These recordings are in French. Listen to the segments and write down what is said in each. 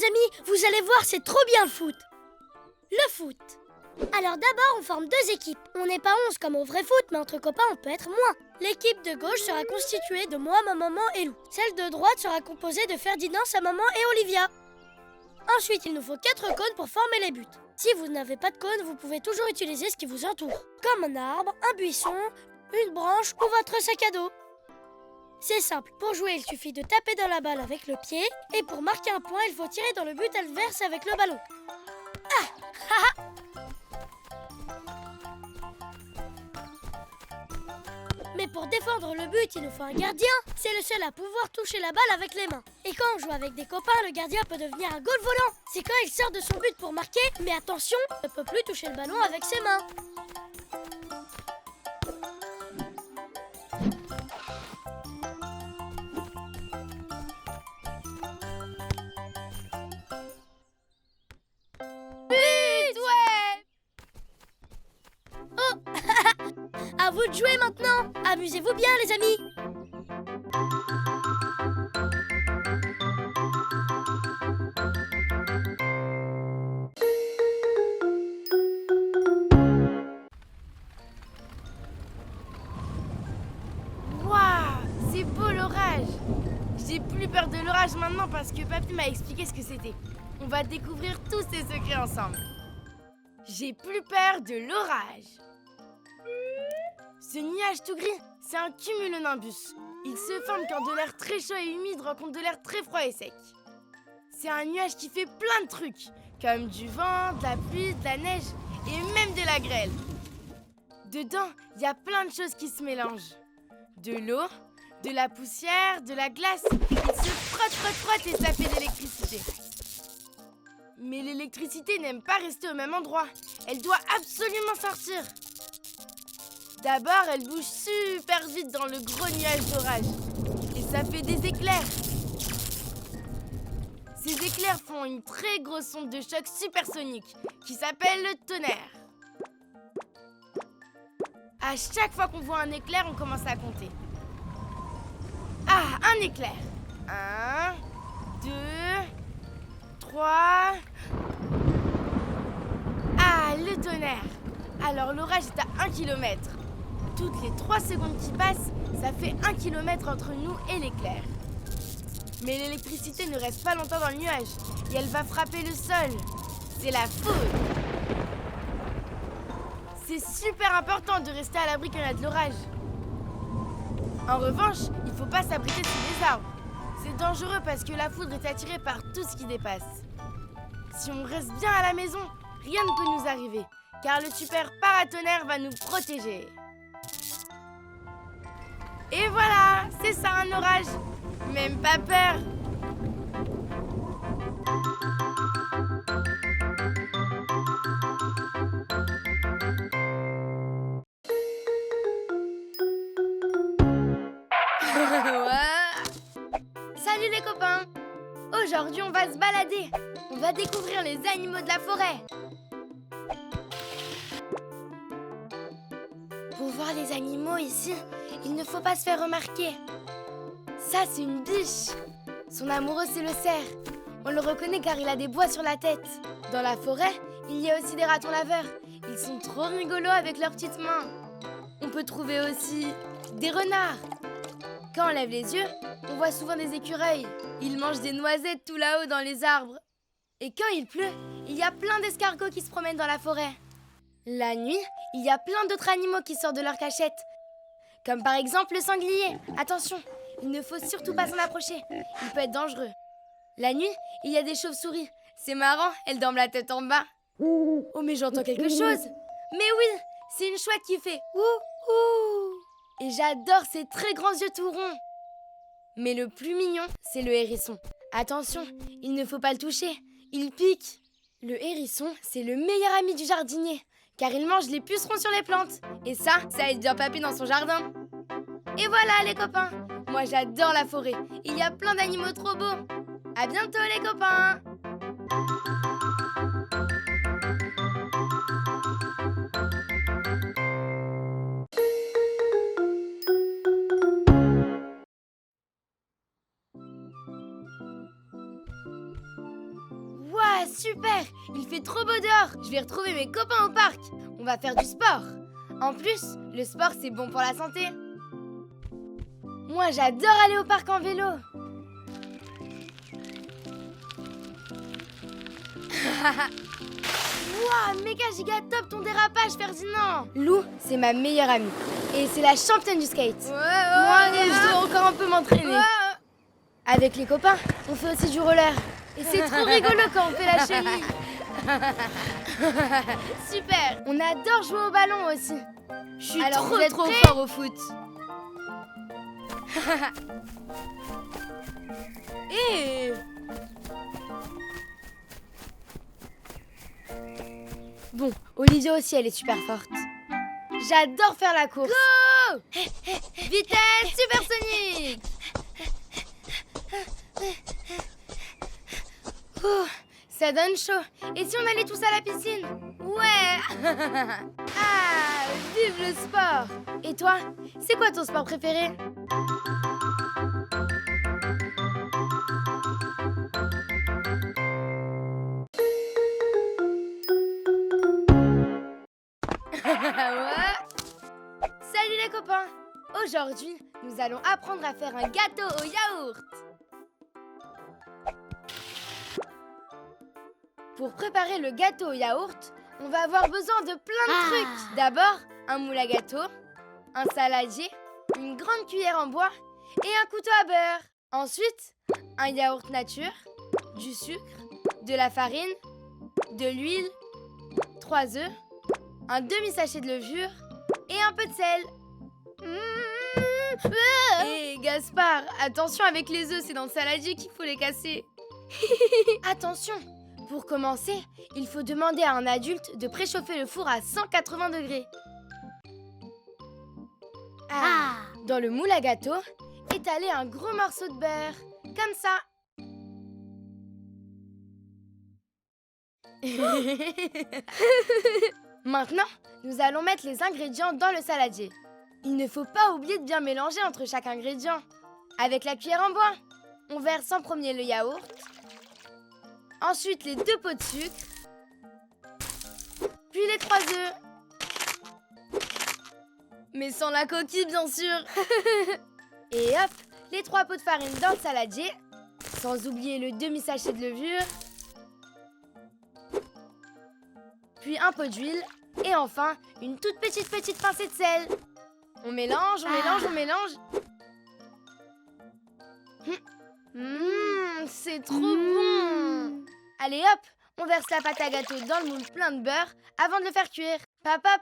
les amis, vous allez voir, c'est trop bien le foot. Le foot. Alors d'abord, on forme 2 équipes. On n'est pas 11 comme au vrai foot, mais entre copains, on peut être moins. L'équipe de gauche sera constituée de moi, ma maman et Lou. Celle de droite sera composée de Ferdinand, sa maman et Olivia. Ensuite, il nous faut 4 cônes pour former les buts. Si vous n'avez pas de cône, vous pouvez toujours utiliser ce qui vous entoure, comme un arbre, un buisson, une branche ou votre sac à dos. C'est simple, pour jouer, il suffit de taper dans la balle avec le pied, et pour marquer un point, il faut tirer dans le but adverse avec le ballon. Ah! Mais pour défendre le but, il nous faut un gardien. C'est le seul à pouvoir toucher la balle avec les mains. Et quand on joue avec des copains, le gardien peut devenir un goal volant. C'est quand il sort de son but pour marquer, mais attention, il ne peut plus toucher le ballon avec ses mains. But, ouais! Oh! À vous de jouer maintenant. Amusez-vous bien, les amis. Waouh, c'est beau l'orage. J'ai plus peur de l'orage maintenant parce que papy m'a expliqué ce que c'était. On va découvrir tous ces secrets ensemble. J'ai plus peur de l'orage. Ce nuage tout gris, c'est un cumulonimbus. Il se forme quand de l'air très chaud et humide rencontre de l'air très froid et sec. C'est un nuage qui fait plein de trucs, comme du vent, de la pluie, de la neige et même de la grêle. Dedans, il y a plein de choses qui se mélangent. De l'eau, de la poussière, de la glace. Il se frotte et ça fait de l'électricité. Mais l'électricité n'aime pas rester au même endroit. Elle doit absolument sortir. D'abord, elle bouge super vite dans le gros nuage d'orage. Et ça fait des éclairs. Ces éclairs font une très grosse onde de choc supersonique qui s'appelle le tonnerre. À chaque fois qu'on voit un éclair, on commence à compter. Ah, un éclair. 1, 2, 3... Ah, le tonnerre. Alors l'orage est à 1 km. Toutes les 3 secondes qui passent, ça fait 1 km entre nous et l'éclair. Mais l'électricité ne reste pas longtemps dans le nuage et elle va frapper le sol. C'est la foudre. C'est super important de rester à l'abri quand il y a de l'orage. En revanche, il ne faut pas s'abriter sous les arbres. C'est dangereux parce que la foudre est attirée par tout ce qui dépasse. Si on reste bien à la maison, rien ne peut nous arriver, car le super paratonnerre va nous protéger. Et voilà, c'est ça un orage. Même pas peur. Salut les copains. Aujourd'hui, on va se balader. On va découvrir les animaux de la forêt. Pour voir les animaux ici, il ne faut pas se faire remarquer. Ça, c'est une biche. Son amoureux, c'est le cerf. On le reconnaît car il a des bois sur la tête. Dans la forêt, il y a aussi des ratons laveurs. Ils sont trop rigolos avec leurs petites mains. On peut trouver aussi des renards. Quand on lève les yeux, on voit souvent des écureuils. Ils mangent des noisettes tout là-haut dans les arbres. Et quand il pleut, il y a plein d'escargots qui se promènent dans la forêt. La nuit, il y a plein d'autres animaux qui sortent de leur cachette. Comme par exemple le sanglier. Attention, il ne faut surtout pas s'en approcher. Il peut être dangereux. La nuit, il y a des chauves-souris. C'est marrant, elles dorment la tête en bas. Oh, mais j'entends quelque chose. Mais oui, c'est une chouette qui fait ouh, ouh. Et j'adore ses très grands yeux tout ronds. Mais le plus mignon, c'est le hérisson. Attention, il ne faut pas le toucher. Il pique. Le hérisson, c'est le meilleur ami du jardinier, car il mange les pucerons sur les plantes. Et ça aide bien papy dans son jardin. Et voilà les copains, moi j'adore la forêt. Il y a plein d'animaux trop beaux. À bientôt les copains. super! Il fait trop beau dehors. Je vais retrouver mes copains au parc. On va faire du sport. En plus, le sport, c'est bon pour la santé. Moi, j'adore aller au parc en vélo. Wouah, méga giga top ton dérapage, Ferdinand. Lou, c'est ma meilleure amie. Et c'est la championne du skate. Moi, je dois encore un peu m'entraîner. Avec les copains, on fait aussi du roller. Et c'est trop rigolo quand on fait la chenille. Super. On adore jouer au ballon aussi. Je suis trop fort au foot. Et... Bon, Olivia aussi, elle est super forte. J'adore faire la course. Go! Vitesse supersonique. Ça donne chaud. Et si on allait tous à la piscine? Ouais. Ah, vive le sport. Et toi, c'est quoi ton sport préféré? Ouais. Salut les copains. Aujourd'hui, nous allons apprendre à faire un gâteau au yaourt. Pour préparer le gâteau au yaourt, on va avoir besoin de plein de trucs. D'abord, un moule à gâteau, un saladier, une grande cuillère en bois et un couteau à beurre. Ensuite, un yaourt nature, du sucre, de la farine, de l'huile, 3 œufs, un demi-sachet de levure et un peu de sel. Hé, Gaspard, attention avec les œufs, c'est dans le saladier qu'il faut les casser. Attention, pour commencer, il faut demander à un adulte de préchauffer le four à 180 degrés. Dans le moule à gâteau, étaler un gros morceau de beurre, comme ça. Maintenant, nous allons mettre les ingrédients dans le saladier. Il ne faut pas oublier de bien mélanger entre chaque ingrédient. Avec la cuillère en bois, on verse en premier le yaourt, ensuite les 2 pots de sucre, puis les 3 œufs. Mais sans la coquille, bien sûr. Et hop, les 3 pots de farine dans le saladier, sans oublier le demi-sachet de levure, puis un pot d'huile, et enfin, une toute petite pincée de sel. On mélange, on mélange. C'est trop bon. Allez hop, on verse la pâte à gâteau dans le moule plein de beurre avant de le faire cuire. Papa,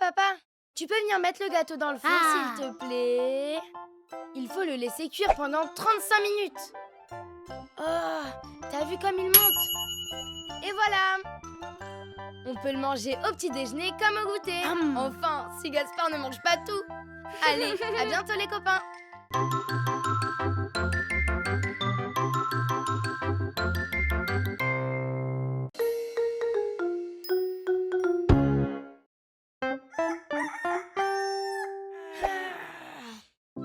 tu peux venir mettre le gâteau dans le four, s'il te plaît? Il faut le laisser cuire pendant 35 minutes. Oh, t'as vu comme il monte? Et voilà. On peut le manger au petit déjeuner comme au goûter. Enfin, si Gaspard ne mange pas tout. Allez, à bientôt les copains.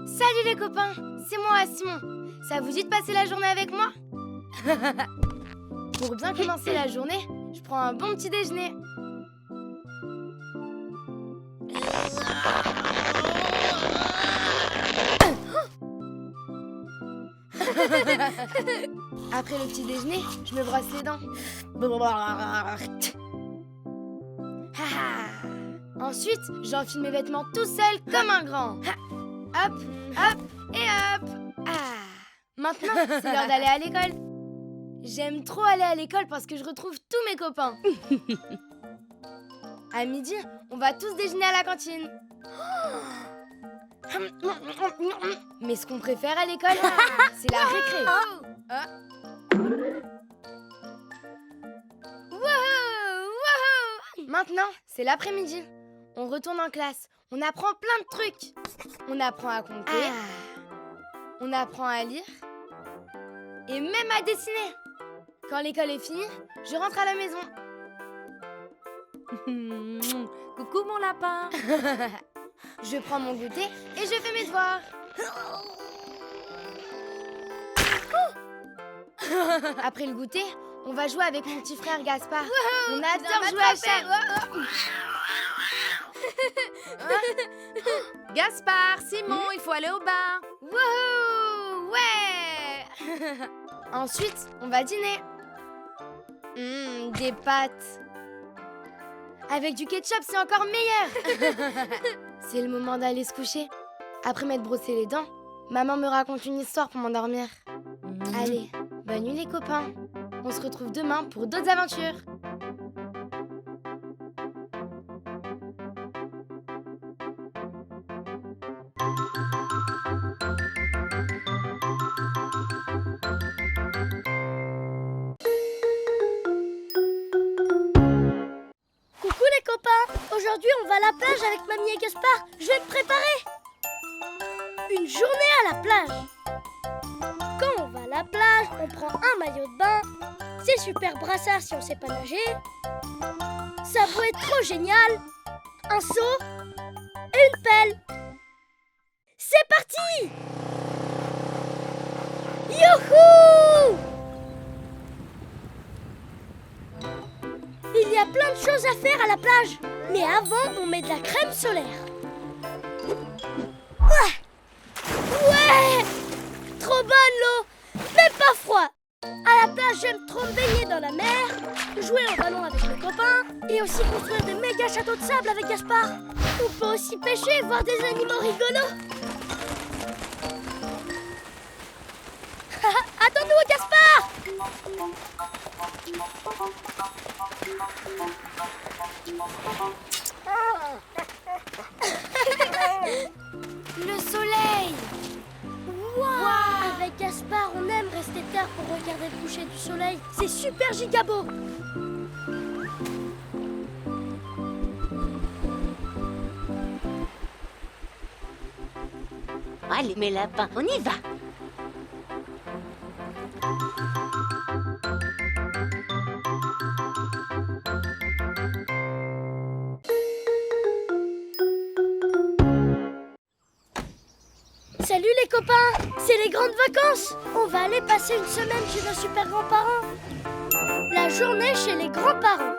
Salut les copains, c'est moi, Simon. Ça vous dit de passer la journée avec moi? Pour bien commencer la journée, je prends un bon petit déjeuner. Après le petit déjeuner, je me brosse les dents. Ensuite, j'enfile mes vêtements tout seul comme un grand. Hop, hop et hop. Maintenant, c'est l'heure d'aller à l'école. J'aime trop aller à l'école parce que je retrouve tous mes copains. À midi, on va tous déjeuner à la cantine. Mais ce qu'on préfère à l'école, c'est la récré. Maintenant, c'est l'après-midi. On retourne en classe. On apprend plein de trucs. On apprend à compter. On apprend à lire. Et même à dessiner. Quand l'école est finie, je rentre à la maison. Coucou mon lapin. Je prends mon goûter et je fais mes devoirs. Après le goûter, On va jouer avec mon petit frère Gaspard. On adore jouer à chat. Gaspard, Simon, il faut aller au bar. Wouhou! Ouais. Ensuite, on va dîner. Des pâtes. Avec du ketchup, c'est encore meilleur. C'est le moment d'aller se coucher. Après m'être brossé les dents, maman me raconte une histoire pour m'endormir. Allez, bonne nuit les copains. On se retrouve demain pour d'autres aventures. Coucou les copains. Aujourd'hui, on va à la plage avec mamie et Gaspard. Je vais me préparer. Une journée à la plage. Quand on va à la plage, on prend un maillot de bain, c'est super brassard si on sait pas nager. Ça peut être trop génial. Un seau et une pelle. C'est parti! Youhou! Il y a plein de choses à faire à la plage. Mais avant, on met de la crème solaire. Ouais! Trop bonne l'eau, même pas froid. À la plage, j'aime trop me baigner dans la mer, jouer au ballon avec mes copains et aussi construire des méga châteaux de sable avec Gaspard. On peut aussi pêcher et voir des animaux rigolos. Attends-nous, Gaspard! Le soleil. Wow. Avec Gaspard, on aime rester tard pour regarder le coucher du soleil. C'est super giga beau. Allez, mes lapins, on y va. Salut les copains, c'est les grandes vacances. On va aller passer une semaine chez nos super grands-parents. La journée chez les grands-parents.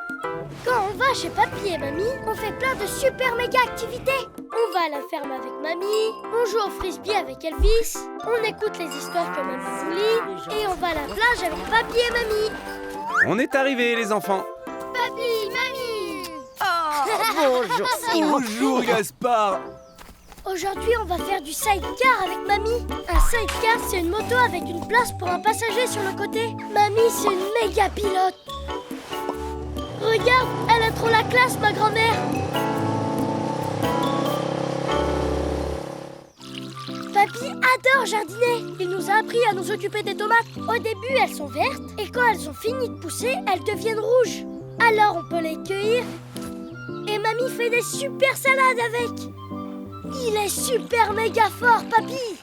Quand on va chez papy et mamie, on fait plein de super méga activités. On va à la ferme avec mamie, on joue au frisbee avec Elvis, on écoute les histoires que mamie nous lit et on va à la plage avec papy et mamie. On est arrivés, les enfants. Papy, mamie. Bonjour, Simon. Bonjour, Gaspard. Aujourd'hui, on va faire du sidecar avec mamie. Un sidecar, c'est une moto avec une place pour un passager sur le côté. Mamie, c'est une méga pilote. Regarde, elle a trop la classe, ma grand-mère. Papy adore jardiner. Il nous a appris à nous occuper des tomates. Au début, elles sont vertes et quand elles ont fini de pousser, elles deviennent rouges. Alors, on peut les cueillir. Et mamie fait des super salades avec. Il est super méga fort, papy.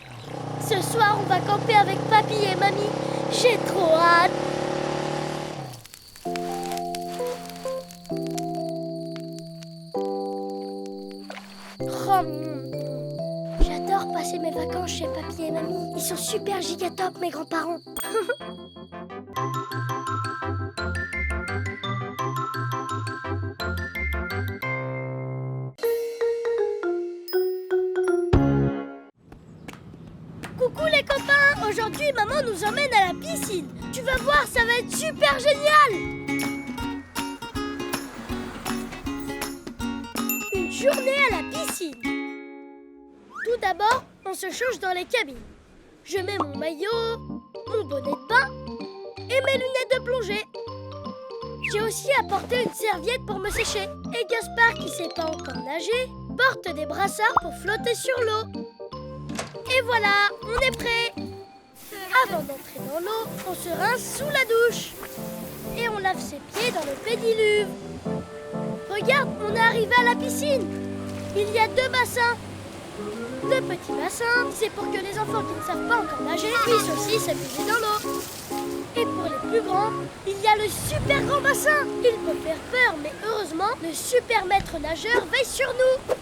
Ce soir, on va camper avec papy et mamie. J'ai trop hâte. J'adore passer mes vacances chez papy et mamie. Ils sont super giga top, mes grands-parents. Coucou les copains! Aujourd'hui, maman nous emmène à la piscine. Tu vas voir, ça va être super génial! Une journée à la piscine. Tout d'abord, on se change dans les cabines. Je mets mon maillot, mon bonnet de bain et mes lunettes de plongée. J'ai aussi apporté une serviette pour me sécher. Et Gaspard, qui sait pas encore nager, porte des brassards pour flotter sur l'eau. Et voilà, on est prêt. Avant d'entrer dans l'eau, on se rince sous la douche. Et on lave ses pieds dans le pédiluve. Regarde, on est arrivé à la piscine. Il y a 2 bassins. Le petit bassin, c'est pour que les enfants qui ne savent pas encore nager puissent aussi s'amuser dans l'eau. Et pour les plus grands, il y a le super grand bassin. Il peut faire peur, mais heureusement, le super maître nageur veille sur nous.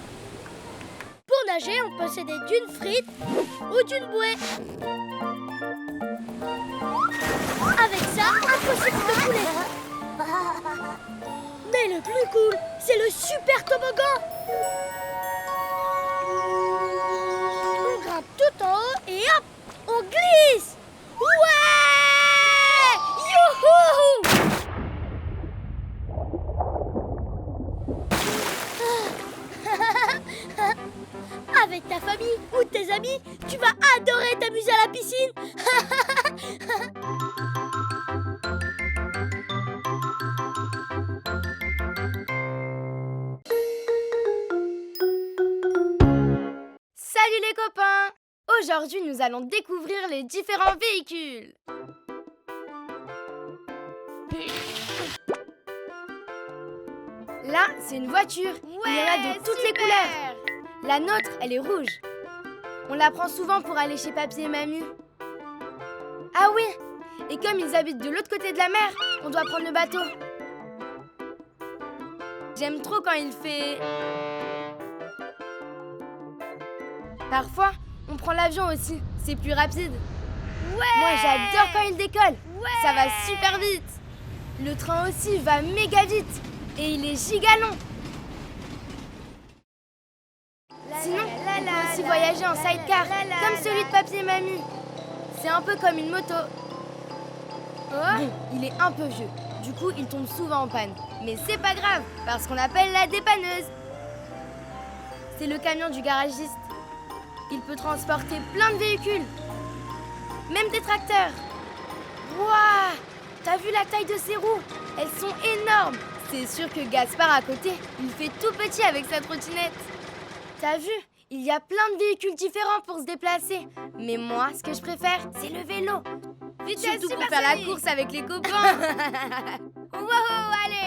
Pour nager, on peut s'aider d'une frite ou d'une bouée. Avec Avec ça, impossible de couler. Mais le plus cool, c'est le super toboggan. On grimpe tout en haut et hop, on glisse. Ouais! Youhou! Avec ta famille ou tes amis, tu vas adorer t'amuser à la piscine. Salut les copains! Aujourd'hui, nous allons découvrir les différents véhicules. Là, c'est une voiture. Il y en a de toutes les couleurs. La nôtre, elle est rouge. On la prend souvent pour aller chez Papy et Mamie. Ah oui! Et comme ils habitent de l'autre côté de la mer, on doit prendre le bateau. J'aime trop quand il fait... Parfois, on prend l'avion aussi. C'est plus rapide. Moi, j'adore quand il décolle. Ça va super vite. Le train aussi va méga vite. Et il est giga long. Sinon, on peut aussi voyager en sidecar, comme celui de Papy et Mamie. C'est un peu comme une moto. Bon, il est un peu vieux. Du coup, il tombe souvent en panne. Mais c'est pas grave, parce qu'on appelle la dépanneuse. C'est le camion du garagiste. Il peut transporter plein de véhicules. Même des tracteurs. Waouh! T'as vu la taille de ses roues? Elles sont énormes. C'est sûr que Gaspard à côté, il fait tout petit avec sa trottinette. T'as vu? Il y a plein de véhicules différents pour se déplacer. Mais moi, ce que je préfère, c'est le vélo. Surtout pour faire la course avec les copains. Wow, allez,